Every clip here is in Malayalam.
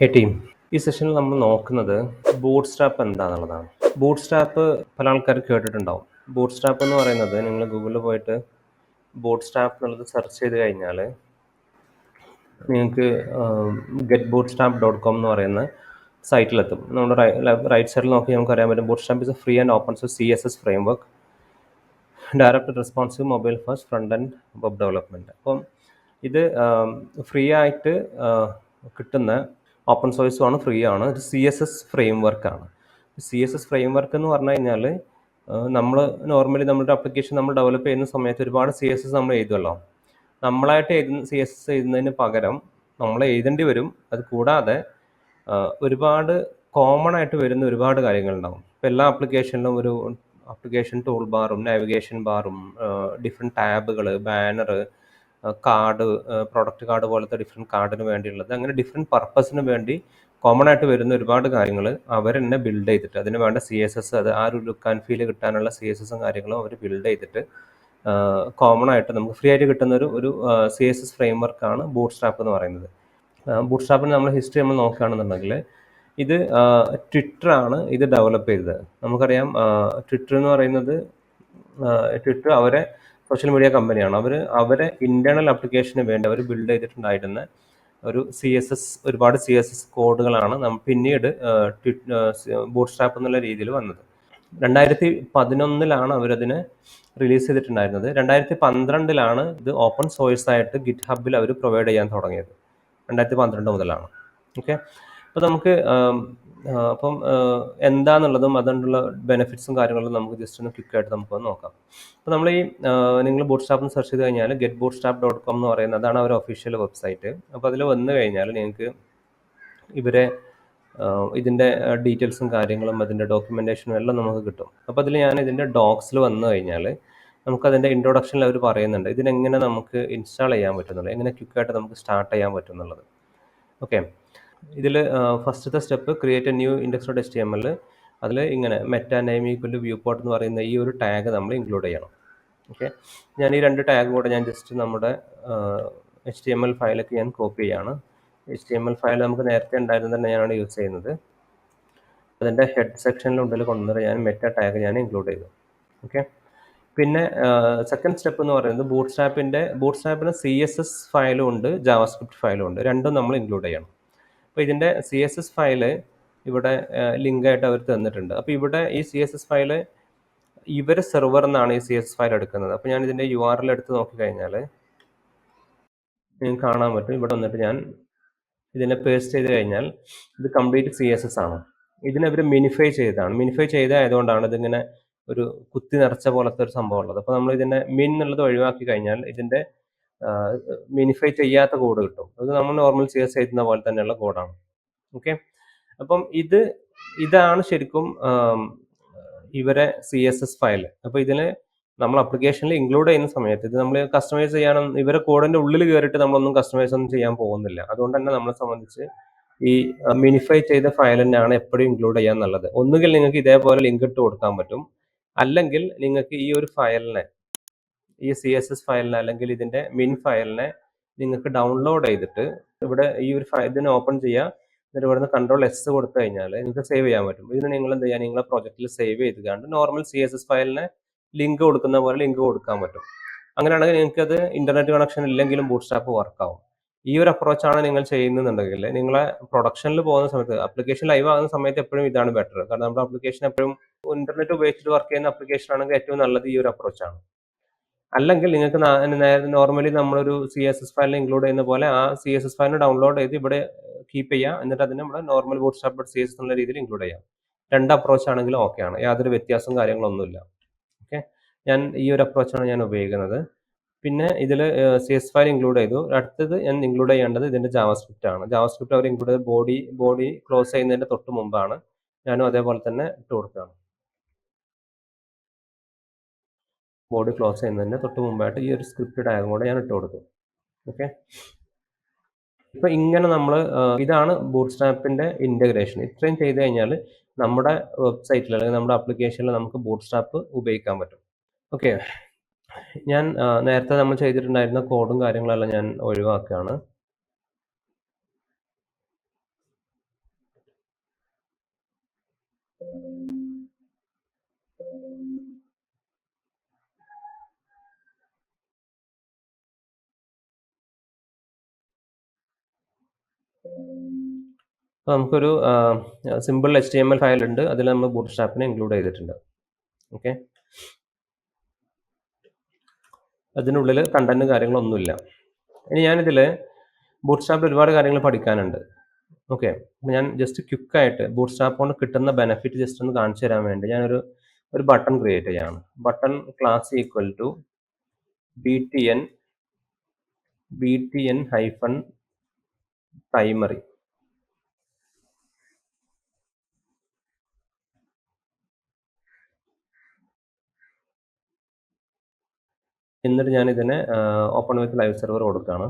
ഹേ ടീം, ഈ സെഷനിൽ നമ്മൾ നോക്കുന്നത് ബൂട്ട് സ്ട്രാപ്പ് എന്താണെന്നുള്ളതാണ്. ബൂട്ട് സ്ട്രാപ്പ് പല ആൾക്കാരും കേട്ടിട്ടുണ്ടാവും. ബൂട്ട് സ്ട്രാപ്പ് എന്ന് പറയുന്നത് നിങ്ങൾ ഗൂഗിളിൽ പോയിട്ട് ബൂട്ട് സ്ട്രാപ്പ് എന്നുള്ളത് സെർച്ച് ചെയ്ത് കഴിഞ്ഞാൽ നിങ്ങൾക്ക് getbootstrap.com എന്ന് പറയുന്ന സൈറ്റിലെത്തും. നമ്മുടെ റൈറ്റ് സൈഡിൽ നോക്കി നമുക്ക് അറിയാൻ പറ്റും Bootstrap is a free and open source CSS framework direct responsive mobile first front and web development. അപ്പം ഇത് ഫ്രീ ആയിട്ട് കിട്ടുന്ന ഓപ്പൺ സോഴ്സും ആണ്, ഫ്രീ ആണ്. ഒരു CSS ഫ്രെയിംവർക്കാണ്. CSS ഫ്രെയിംവർക്ക് എന്ന് പറഞ്ഞു കഴിഞ്ഞാൽ നമ്മൾ നോർമലി നമ്മുടെ ആപ്ലിക്കേഷൻ നമ്മൾ ഡെവലപ്പ് ചെയ്യുന്ന സമയത്ത് ഒരുപാട് CSS നമ്മൾ എഴുതുമല്ലോ. നമ്മളായിട്ട് എഴുതുന്ന CSS എഴുതുന്നതിന് പകരം നമ്മൾ എഴുതേണ്ടി വരും. അത് കൂടാതെ ഒരുപാട് കോമൺ ആയിട്ട് വരുന്ന ഒരുപാട് കാര്യങ്ങളുണ്ടാവും. ഇപ്പോൾ എല്ലാ ആപ്ലിക്കേഷനിലും ഒരു ആപ്ലിക്കേഷൻ ടൂൾ ബാറും നാവിഗേഷൻ ബാറും ഡിഫറെൻറ്റ് ടാബുകൾ, ബാനർ, കാർഡ്, പ്രൊഡക്റ്റ് കാർഡ് പോലത്തെ ഡിഫറെൻറ്റ് കാർഡിന് വേണ്ടിയുള്ളത്, അങ്ങനെ ഡിഫറെൻറ്റ് പർപ്പസിന് വേണ്ടി കോമൺ ആയിട്ട് വരുന്ന ഒരുപാട് കാര്യങ്ങൾ അവർ തന്നെ ബിൽഡ് ചെയ്തിട്ട് അതിന് വേണ്ട CSS, അത് ആ ഒരു ലുക്ക് ആൻഡ് ഫീൽ കിട്ടാനുള്ള CSSും കാര്യങ്ങളും അവർ ബിൽഡ് ചെയ്തിട്ട് കോമൺ ആയിട്ട് നമുക്ക് ഫ്രീ ആയിട്ട് കിട്ടുന്ന ഒരു CSS ഫ്രെയിംവർക്കാണ് ബൂട്ട് സ്ട്രാപ്പ് എന്ന് പറയുന്നത്. ബൂട്ട് സ്ട്രാപ്പിന് നമ്മൾ ഹിസ്റ്ററി നമ്മൾ നോക്കുകയാണെന്നുണ്ടെങ്കിൽ ഇത് ട്വിറ്ററാണ് ഇത് ഡെവലപ്പ് ചെയ്തത്. നമുക്കറിയാം ട്വിറ്റർ എന്ന് പറയുന്നത് ട്വിറ്റർ അവരെ സോഷ്യൽ മീഡിയ കമ്പനിയാണ്. അവരെ ഇൻറ്റേർണൽ ആപ്ലിക്കേഷന് വേണ്ടി അവർ ബിൽഡ് ചെയ്തിട്ടുണ്ടായിരുന്ന ഒരു ഒരുപാട് CSS കോഡുകളാണ് പിന്നീട് ബൂട്ട് സ്ട്രാപ്പ് എന്നുള്ള രീതിയിൽ വന്നത്. 2011 അവരതിനെ റിലീസ് ചെയ്തിട്ടുണ്ടായിരുന്നത്. 2012 ഇത് ഓപ്പൺ സോഴ്സ് ആയിട്ട് ഗിറ്റ് ഹബിൽ അവർ പ്രൊവൈഡ് ചെയ്യാൻ തുടങ്ങിയത്. 2012 മുതലാണ്. ഓക്കെ, അപ്പോൾ നമുക്ക് അപ്പം എന്താണെന്നുള്ളതും അതുകൊണ്ടുള്ള ബെനിഫിറ്റ്സും കാര്യങ്ങളും നമുക്ക് ജസ്റ്റ് ഒന്ന് ക്വിക്കായിട്ട് നമുക്ക് നോക്കാം. അപ്പോൾ നമ്മൾ നിങ്ങൾ ബൂട്ട് സ്ട്രാപ്പ് സെർച്ച് ചെയ്ത് കഴിഞ്ഞാൽ getbootstrap.com എന്ന് പറയുന്നത് അതാണ് അവരുടെ ഒഫീഷ്യൽ വെബ്സൈറ്റ്. അപ്പോൾ അതിൽ വന്നു കഴിഞ്ഞാൽ നിങ്ങൾക്ക് ഇവരെ ഇതിൻ്റെ ഡീറ്റെയിൽസും കാര്യങ്ങളും അതിൻ്റെ ഡോക്യുമെൻറ്റേഷനും എല്ലാം നമുക്ക് കിട്ടും. അപ്പോൾ അതിൽ ഞാൻ ഇതിൻ്റെ ഡോക്സിൽ വന്നു കഴിഞ്ഞാൽ നമുക്കതിൻ്റെ ഇൻട്രൊഡക്ഷനിൽ അവർ പറയുന്നുണ്ട് ഇതിനെങ്ങനെ നമുക്ക് ഇൻസ്റ്റാൾ ചെയ്യാൻ പറ്റുന്നുള്ളത്, എങ്ങനെ ക്വിക്കായിട്ട് നമുക്ക് സ്റ്റാർട്ട് ചെയ്യാൻ പറ്റുന്നുള്ളത്. ഓക്കെ, ഇതിൽ ഫസ്റ്റത്തെ step create A new index.html. അതിൽ ഇങ്ങനെ meta name equal to viewport എന്ന് പറയുന്ന ഈ ഒരു ടാഗ് നമ്മൾ ഇൻക്ലൂഡ് ചെയ്യണം. ഓക്കെ, ഞാൻ ഈ 2 ടാഗ് കൂടെ ഞാൻ ജസ്റ്റ് നമ്മുടെ HTML ഫയലൊക്കെ ഞാൻ കോപ്പി ചെയ്യാണ്. HTML ഫയൽ നമുക്ക് നേരത്തെ ഉണ്ടായിരുന്നത് തന്നെ ഞാനാണ് യൂസ് ചെയ്യുന്നത്. അതിൻ്റെ ഹെഡ് സെക്ഷനിലുള്ളിൽ കൊണ്ടുവന്നിട്ട് ഞാൻ മെറ്റാ ടാഗ് ഞാൻ ഇൻക്ലൂഡ് ചെയ്തു. ഓക്കെ, പിന്നെ സെക്കൻഡ് സ്റ്റെപ്പ് എന്ന് പറയുന്നത് ബൂട്ട് സ്ട്രാപ്പിന് CSS ഫയലും ഉണ്ട്, ജാവാസ്ക്രിപ്റ്റ് ഫയലും ഉണ്ട്. രണ്ടും നമ്മൾ ഇൻക്ലൂഡ് ചെയ്യണം. അപ്പോൾ ഇതിൻ്റെ CSS ഫയല് ഇവിടെ ലിങ്കായിട്ട് അവർ തന്നിട്ടുണ്ട്. അപ്പോൾ ഇവിടെ ഈ CSS ഫയല് ഇവർ സെർവറിൽ നിന്നാണ് ഈ CSS ഫയൽ എടുക്കുന്നത്. അപ്പോൾ ഞാൻ ഇതിൻ്റെ URL എടുത്ത് നോക്കിക്കഴിഞ്ഞാൽ നിങ്ങൾക്ക് കാണാൻ പറ്റും. ഇവിടെ വന്നിട്ട് ഞാൻ ഇതിനെ പേസ്റ്റ് ചെയ്ത് കഴിഞ്ഞാൽ ഇത് കംപ്ലീറ്റ് CSS ആണ്. ഇതിനവർ മിനിഫൈ ചെയ്തതാണ്. മിനിഫൈ ചെയ്തതായതുകൊണ്ടാണ് ഇതിങ്ങനെ ഒരു കുത്തി നിറച്ച പോലത്തെ ഒരു സംഭവം ഉള്ളത്. അപ്പോൾ നമ്മൾ ഇതിൻ്റെ മിൻ എന്നുള്ളത് ഒഴിവാക്കി കഴിഞ്ഞാൽ ഇതിൻ്റെ മിനിഫൈ ചെയ്യാത്ത കോഡ് കിട്ടും. അത് നമ്മൾ നോർമൽ CSS എഴുതുന്ന പോലെ തന്നെയുള്ള കോഡാണ്. ഓക്കെ, അപ്പം ഇതാണ് ശരിക്കും ഇവരെ CSS ഫയൽ. അപ്പോൾ ഇതിനെ നമ്മൾ ആപ്ലിക്കേഷനിൽ ഇൻക്ലൂഡ് ചെയ്യുന്ന സമയത്ത് ഇത് നമ്മൾ കസ്റ്റമൈസ് ചെയ്യാനും ഇവരെ കോഡിൻ്റെ ഉള്ളിൽ കയറിയിട്ട് നമ്മളൊന്നും കസ്റ്റമൈസ് ഒന്നും ചെയ്യാൻ പോകുന്നില്ല. അതുകൊണ്ട് തന്നെ നമ്മളെ സംബന്ധിച്ച് ഈ മിനിഫൈ ചെയ്ത ഫയൽ തന്നെയാണ് എപ്പോഴും ഇൻക്ലൂഡ് ചെയ്യാൻ നല്ലത്. ഒന്നുകിൽ നിങ്ങൾക്ക് ഇതേപോലെ ലിങ്ക് ഇട്ട് കൊടുക്കാൻ പറ്റും, അല്ലെങ്കിൽ നിങ്ങൾക്ക് ഈ ഒരു ഫയലിനെ, ഈ CSS ഫയലിനെ അല്ലെങ്കിൽ ഇതിൻ്റെ മിൻ ഫയലിനെ നിങ്ങൾക്ക് ഡൗൺലോഡ് ചെയ്തിട്ട് ഇവിടെ ഈ ഒരു ഇതിനെ ഓപ്പൺ ചെയ്യുക. എന്നിട്ട് ഇവിടുന്ന് Ctrl+S കൊടുത്തു കഴിഞ്ഞാൽ നിങ്ങൾക്ക് സേവ് ചെയ്യാൻ പറ്റും. ഇതിന് നിങ്ങൾ എന്ത് ചെയ്യുക, നിങ്ങളെ പ്രൊജക്റ്റിൽ സേവ് ചെയ്തുകൊണ്ട് നോർമൽ CSS ഫയലിനെ ലിങ്ക് കൊടുക്കുന്ന പോലെ ലിങ്ക് കൊടുക്കാൻ പറ്റും. അങ്ങനെയാണെങ്കിൽ നിങ്ങൾക്ക് അത് ഇന്റർനെറ്റ് കണക്ഷൻ ഇല്ലെങ്കിലും ബൂട്ട് സ്ട്രാപ്പ് വർക്കാവും. ഈ ഒരു അപ്രോച്ചാണ് നിങ്ങൾ ചെയ്യുന്നുണ്ടെങ്കിൽ നിങ്ങളെ പ്രൊഡക്ഷനിൽ പോകുന്ന സമയത്ത്, ആപ്ലിക്കേഷൻ ലൈവ് ആകുന്ന സമയത്ത് എപ്പോഴും ഇതാണ് ബെറ്റർ. കാരണം നമ്മുടെ ആപ്ലിക്കേഷൻ എപ്പോഴും ഇന്റർനെറ്റ് ഉപയോഗിച്ചിട്ട് വർക്ക് ചെയ്യുന്ന ആപ്ലിക്കേഷൻ ആണെങ്കിൽ ഏറ്റവും നല്ലത് ഈ ഒരു അപ്രോച്ചാണ്. അല്ലെങ്കിൽ നിങ്ങൾക്ക് നോർമലി നമ്മളൊരു CSS ഫയൽ ഇൻക്ലൂഡ് ചെയ്യുന്ന പോലെ ആ CSS ഫയലിന് ഡൗൺലോഡ് ചെയ്ത് ഇവിടെ കീപ്പ് ചെയ്യുക. എന്നിട്ട് അതിന് നമ്മുടെ നോർമൽ bootstrap.css എന്നുള്ള രീതിയിൽ ഇൻക്ലൂഡ് ചെയ്യാം. 2 അപ്രോച്ച് ആണെങ്കിലും ഓക്കെ ആണ്, യാതൊരു വ്യത്യാസവും കാര്യങ്ങളൊന്നുമില്ല. ഓക്കെ, ഞാൻ ഈ ഒരു അപ്രോച്ചാണ് ഞാൻ ഉപയോഗിക്കുന്നത്. പിന്നെ ഇതിൽ CSS ഫയൽ ഇൻക്ലൂഡ് ചെയ്തു. അടുത്തത് ഞാൻ ഇൻക്ലൂഡ് ചെയ്യേണ്ടത് ഇതിൻ്റെ ജാവാസ്ക്രിപ്റ്റ് ആണ്. ജാവാസ്ക്രിപ്റ്റ് അവർ ഇൻക്ലൂഡ് ചെയ്ത് ബോഡി ക്ലോസ് ചെയ്യുന്നതിൻ്റെ തൊട്ട് മുമ്പാണ്. ഞാനും അതേപോലെ തന്നെ ഇട്ട് കൊടുക്കുകയാണ്. ബോഡി ക്ലോസ് ചെയ്യുന്നതിൻ്റെ തൊട്ട് മുമ്പായിട്ട് ഈ ഒരു സ്ക്രിപ്റ്റ് ടാഗും കൂടെ ഞാൻ ഇട്ട് കൊടുത്തു. ഓക്കെ, ഇപ്പോൾ ഇങ്ങനെ നമ്മൾ ഇതാണ് ബൂട്ട് സ്ട്രാപ്പിൻ്റെ ഇൻ്റഗ്രേഷൻ. ഇത്രയും ചെയ്ത് കഴിഞ്ഞാൽ നമ്മുടെ വെബ്സൈറ്റിൽ അല്ലെങ്കിൽ നമ്മുടെ ആപ്ലിക്കേഷനിൽ നമുക്ക് ബൂട്ട് സ്ട്രാപ്പ് ഉപയോഗിക്കാൻ പറ്റും. ഓക്കെ, ഞാൻ നേരത്തെ നമ്മൾ ചെയ്തിട്ടുണ്ടായിരുന്ന കോഡും കാര്യങ്ങളെല്ലാം ഞാൻ ഒഴിവാക്കുകയാണ്. അപ്പോൾ നമുക്കൊരു സിമ്പിൾ HTML ഫയൽ ഉണ്ട്, അതിൽ നമ്മൾ ബൂട്ട് സ്ട്രാപ്പിനെ ഇൻക്ലൂഡ് ചെയ്തിട്ടുണ്ട്. ഓക്കെ, അതിനുള്ളിൽ കണ്ടന്റ് കാര്യങ്ങളൊന്നുമില്ല. ഇനി ഞാനിതിൽ ബൂട്ട് സ്ട്രാപ്പിൽ ഒരുപാട് കാര്യങ്ങൾ പഠിക്കാനുണ്ട്. ഓക്കെ, ഞാൻ ജസ്റ്റ് ക്വിക്കായിട്ട് ബൂട്ട് സ്ട്രാപ്പ് കൊണ്ട് കിട്ടുന്ന ബെനിഫിറ്റ് ജസ്റ്റ് ഒന്ന് കാണിച്ചു തരാൻ വേണ്ടി ഞാനൊരു ബട്ടൺ ക്രിയേറ്റ് ചെയ്യാണ്. Button class equal to btn hyphen primary. എന്നിട്ട് ഞാൻ ഇതിനെ ഓപ്പൺ വിത്ത് ലൈവ് സെർവർ കൊടുക്കുകയാണ്.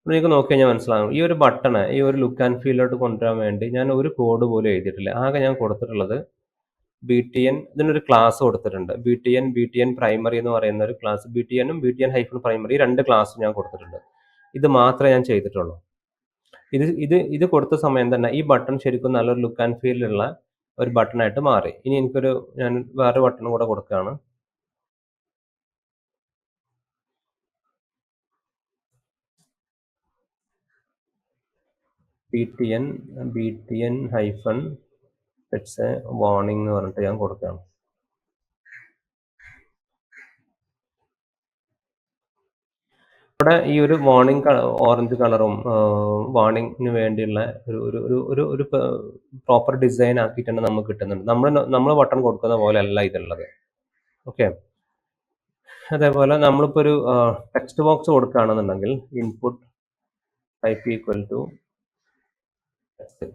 നിങ്ങൾക്ക് നോക്കി കഴിഞ്ഞാൽ മനസ്സിലാകും, ഈ ഒരു ബട്ടണ് ഈ ഒരു ലുക്ക് ആൻഡ് ഫീലോട്ട് കൊണ്ടുവരാൻ വേണ്ടി ഞാൻ ഒരു കോഡ് പോലും എഴുതിയിട്ടില്ല. ആകെ ഞാൻ കൊടുത്തിട്ടുള്ളത് BTN, ഇതിനൊരു ക്ലാസ് കൊടുത്തിട്ടുണ്ട്. BTN പ്രൈമറി എന്ന് പറയുന്ന ഒരു class, BTN BTN hyphen primary 2 class ഞാൻ കൊടുത്തിട്ടുണ്ട്. ഇത് മാത്രമേ ഞാൻ ചെയ്തിട്ടുള്ളൂ. ഇത് കൊടുത്ത സമയം തന്നെ ഈ ബട്ടൺ ശരിക്കും നല്ലൊരു ലുക്ക് ആൻഡ് ഫീലുള്ള ഒരു ബട്ടണായിട്ട് മാറി. ഇനി ഞാൻ വേറെ ബട്ടൺ കൂടെ കൊടുക്കുകയാണ്. BTN hyphen it's A warning എന്ന് പറഞ്ഞിട്ട് ഞാൻ കൊടുക്കുകയാണ്. ഇവിടെ ഈ ഒരു വാർണിംഗ് ഓറഞ്ച് കളറും വാർണിംഗിന് വേണ്ടിയുള്ള ഒരു പ്രോപ്പർ ഡിസൈൻ ആക്കിയിട്ടാണ് നമുക്ക് കിട്ടുന്നുണ്ട്. നമ്മൾ ബട്ടൺ കൊടുക്കുന്ന പോലെ അല്ല ഇതുള്ളത്. ഓക്കെ, അതേപോലെ നമ്മളിപ്പോൾ ഒരു ടെക്സ്റ്റ് ബോക്സ് കൊടുക്കുകയാണെന്നുണ്ടെങ്കിൽ input type equal to text,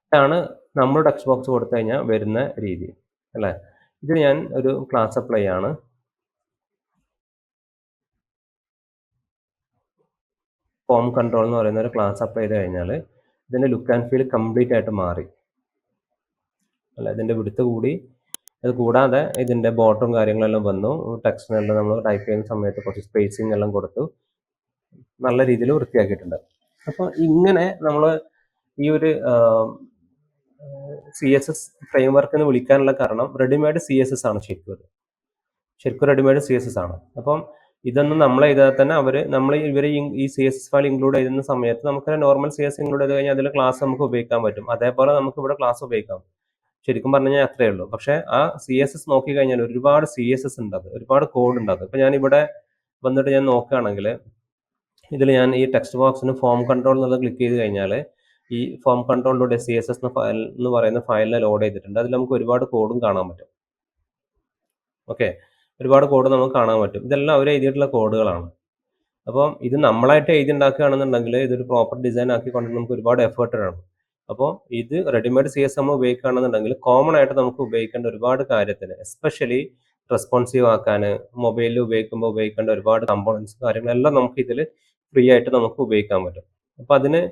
ഇതാണ് നമ്മൾ ടെക്സ്റ്റ് ബോക്സ് കൊടുത്തു കഴിഞ്ഞാൽ വരുന്ന രീതി അല്ലേ. ഇത് ഞാൻ ഒരു ക്ലാസ് അപ്ലൈ ആണ്. ഫോം കൺട്രോൾ എന്ന് പറയുന്ന ഒരു ക്ലാസ് അപ്ലൈ ചെയ്ത് കഴിഞ്ഞാൽ ഇതിൻ്റെ ലുക്ക് ആൻഡ് ഫീൽ കംപ്ലീറ്റ് ആയിട്ട് മാറി അല്ല. ഇതിൻ്റെ വിടുത്ത് കൂടി, അത് കൂടാതെ ഇതിൻ്റെ ബോട്ടം കാര്യങ്ങളെല്ലാം വന്നു. ടെക്സ്റ്റിനെല്ലാം നമ്മൾ ടൈപ്പ് ചെയ്യുന്ന സമയത്ത് കുറച്ച് സ്പേസിങ് എല്ലാം കൊടുത്തു, നല്ല രീതിയിൽ വൃത്തിയാക്കിയിട്ടുണ്ട്. അപ്പോൾ ഇങ്ങനെ നമ്മൾ ഈ ഒരു CSS ഫ്രെയിംവർക്ക് എന്ന് വിളിക്കാനുള്ള കാരണം റെഡിമെയ്ഡ് CSS ആണ്. ശരിക്കും റെഡിമെയ്ഡ് CSS ആണ്. അപ്പം ഇതൊന്നും നമ്മൾ ചെയ്താൽ തന്നെ ഇവർ ഈ CSS ഫയൽ ഇൻക്ലൂഡ് ചെയ്യുന്ന സമയത്ത് നമുക്ക് നോർമൽ CSS ഇൻക്ലൂഡ് ചെയ്ത് കഴിഞ്ഞാൽ അതിൽ ക്ലാസ് നമുക്ക് ഉപയോഗിക്കാൻ പറ്റും. അതേപോലെ നമുക്ക് ഇവിടെ ക്ലാസ് ഉപയോഗിക്കാം. ശരിക്കും പറഞ്ഞു കഴിഞ്ഞാൽ അത്രയേ ഉള്ളൂ. പക്ഷേ ആ CSS നോക്കി കഴിഞ്ഞാൽ ഒരുപാട് CSS ഉണ്ട്, അത് ഒരുപാട് കോഡ് ഉണ്ട് അത്. ഇപ്പം ഞാനിവിടെ വന്നിട്ട് ഞാൻ നോക്കുകയാണെങ്കിൽ ഇതിൽ ഞാൻ ഈ ടെക്സ്റ്റ് ബോക്സിന് ഫോം കൺട്രോൾ എന്നുള്ളത് ക്ലിക്ക് ചെയ്ത് കഴിഞ്ഞാൽ ഈ ഫോം കൺട്രോളിലൂടെ CSS ഫയൽ എന്ന് പറയുന്ന ഫയലിനെ ലോഡ് ചെയ്തിട്ടുണ്ട്. അതിൽ നമുക്ക് ഒരുപാട് കോഡും കാണാൻ പറ്റും. ഓക്കെ, ഒരുപാട് കോഡ് നമുക്ക് കാണാൻ പറ്റും. ഇതെല്ലാം അവർ എഴുതിയിട്ടുള്ള കോഡുകളാണ്. അപ്പം ഇത് നമ്മളായിട്ട് എഴുതി ഉണ്ടാക്കുകയാണെന്നുണ്ടെങ്കിൽ ഇതൊരു പ്രോപ്പർ ഡിസൈൻ ആക്കിക്കൊണ്ട് നമുക്ക് ഒരുപാട് എഫേർട്ട് വേണം. അപ്പോൾ ഇത് റെഡിമെയ്ഡ് CSS നമ്മൾ ഉപയോഗിക്കുകയാണെന്നുണ്ടെങ്കിൽ കോമൺ ആയിട്ട് നമുക്ക് ഉപയോഗിക്കേണ്ട ഒരുപാട് കാര്യത്തിന്, എസ്പെഷ്യലി റെസ്പോൺസീവ് ആക്കാൻ മൊബൈലിൽ ഉപയോഗിക്കേണ്ട ഒരുപാട് കമ്പോണൻസ് കാര്യങ്ങളെല്ലാം നമുക്ക് ഇതിൽ ഫ്രീ ആയിട്ട് നമുക്ക് ഉപയോഗിക്കാൻ പറ്റും. അപ്പോൾ അതിന്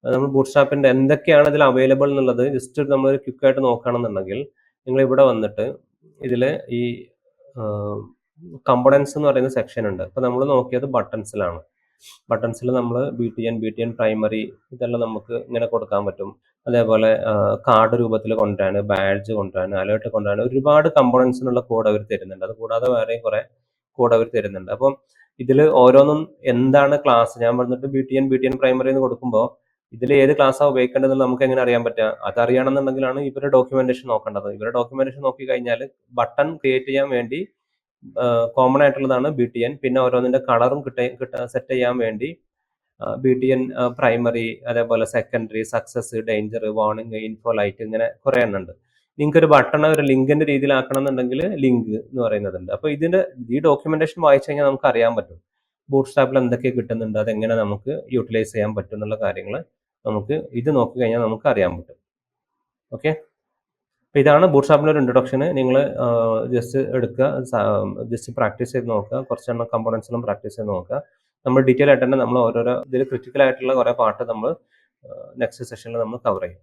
നമ്മൾ ബൂട്ട്സ്ട്രാപ്പിൻ്റെ എന്തൊക്കെയാണ് ഇതിൽ അവൈലബിൾ എന്നുള്ളത് ജസ്റ്റ് നമ്മൾ ക്വിക്കായിട്ട് നോക്കുകയാണെന്നുണ്ടെങ്കിൽ നിങ്ങൾ ഇവിടെ വന്നിട്ട് ഇതിൽ ഈ കമ്പോണൻസ് എന്ന് പറയുന്ന സെക്ഷൻ ഉണ്ട്. അപ്പോൾ നമ്മൾ നോക്കിയത് ബട്ടൺസിലാണ്. ബട്ടൺസിൽ നമ്മൾ BTN പ്രൈമറി ഇതെല്ലാം നമുക്ക് ഇങ്ങനെ കൊടുക്കാൻ പറ്റും. അതേപോലെ കാർഡ് രൂപത്തിൽ കൊണ്ടുവരാൻ, ബാഡ്ജ് കൊണ്ടുവരാൻ, അലേർട്ട് കൊണ്ടുവരാൻ ഒരുപാട് കമ്പോണൻസിനുള്ള കോഡ് അവർ തരുന്നുണ്ട്. അത് കൂടാതെ വേറെയും കുറേ കോഡ് അവർ തരുന്നുണ്ട്. അപ്പം ഇതിൽ ഓരോന്നും എന്താണ് ക്ലാസ്, ഞാൻ പറഞ്ഞിട്ട് BTN പ്രൈമറി എന്ന് കൊടുക്കുമ്പോൾ ഇതിൽ ഏത് ക്ലാസ്സാണ് ഉപയോഗിക്കേണ്ടതെന്ന് നമുക്ക് എങ്ങനെ അറിയാൻ പറ്റുക? അതറിയണമെന്നുണ്ടെങ്കിലാണ് ഇവരുടെ ഡോക്യുമെന്റേഷൻ നോക്കേണ്ടത്. ഇവരുടെ ഡോക്യുമെന്റേഷൻ നോക്കി കഴിഞ്ഞാൽ ബട്ടൺ ക്രിയേറ്റ് ചെയ്യാൻ വേണ്ടി കോമൺ ആയിട്ടുള്ളതാണ് BTN. പിന്നെ ഓരോന്നിന്റെ കളറും സെറ്റ് ചെയ്യാൻ വേണ്ടി BTN പ്രൈമറി, അതേപോലെ secondary, success, danger, warning, info, light, ഇങ്ങനെ കുറേ എണ്ണം ഉണ്ട്. നിങ്ങൾക്ക് ഒരു ബട്ടൺ ഒരു ലിങ്കിന്റെ രീതിയിലാക്കണം എന്നുണ്ടെങ്കിൽ ലിങ്ക് എന്ന് പറയുന്നതുണ്ട്. അപ്പോൾ ഈ ഡോക്യുമെന്റേഷൻ വായിച്ചു കഴിഞ്ഞാൽ നമുക്ക് അറിയാൻ പറ്റും ബൂട്ട്സ്ട്രാപ്പിൽ എന്തൊക്കെ കിട്ടുന്നുണ്ട്, അതെങ്ങനെ നമുക്ക് യൂട്ടിലൈസ് ചെയ്യാൻ പറ്റും എന്നുള്ള കാര്യങ്ങൾ നമുക്ക് ഇത് നോക്കി കഴിഞ്ഞാൽ നമുക്ക് അറിയാൻ പറ്റും. ഓക്കെ, അപ്പോൾ ഇതാണ് ബൂട്ട്സ്ട്രാപ്പിൻ്റെ ഒരു ഇൻട്രൊഡക്ഷൻ. നിങ്ങൾ ജസ്റ്റ് എടുക്കുക, ജസ്റ്റ് പ്രാക്ടീസ് ചെയ്ത് നോക്കുക, കുറച്ചെണ്ണം കമ്പോണൻസിലും പ്രാക്ടീസ് ചെയ്ത് നോക്കുക. നമ്മൾ ഡീറ്റെയിൽ ആയിട്ട് തന്നെ നമ്മൾ ഓരോരോ ഇതിൽ ക്രിറ്റിക്കൽ ആയിട്ടുള്ള കുറേ പാർട്ട് നമ്മൾ നെക്സ്റ്റ് സെഷനിൽ നമ്മൾ കവർ ചെയ്യും.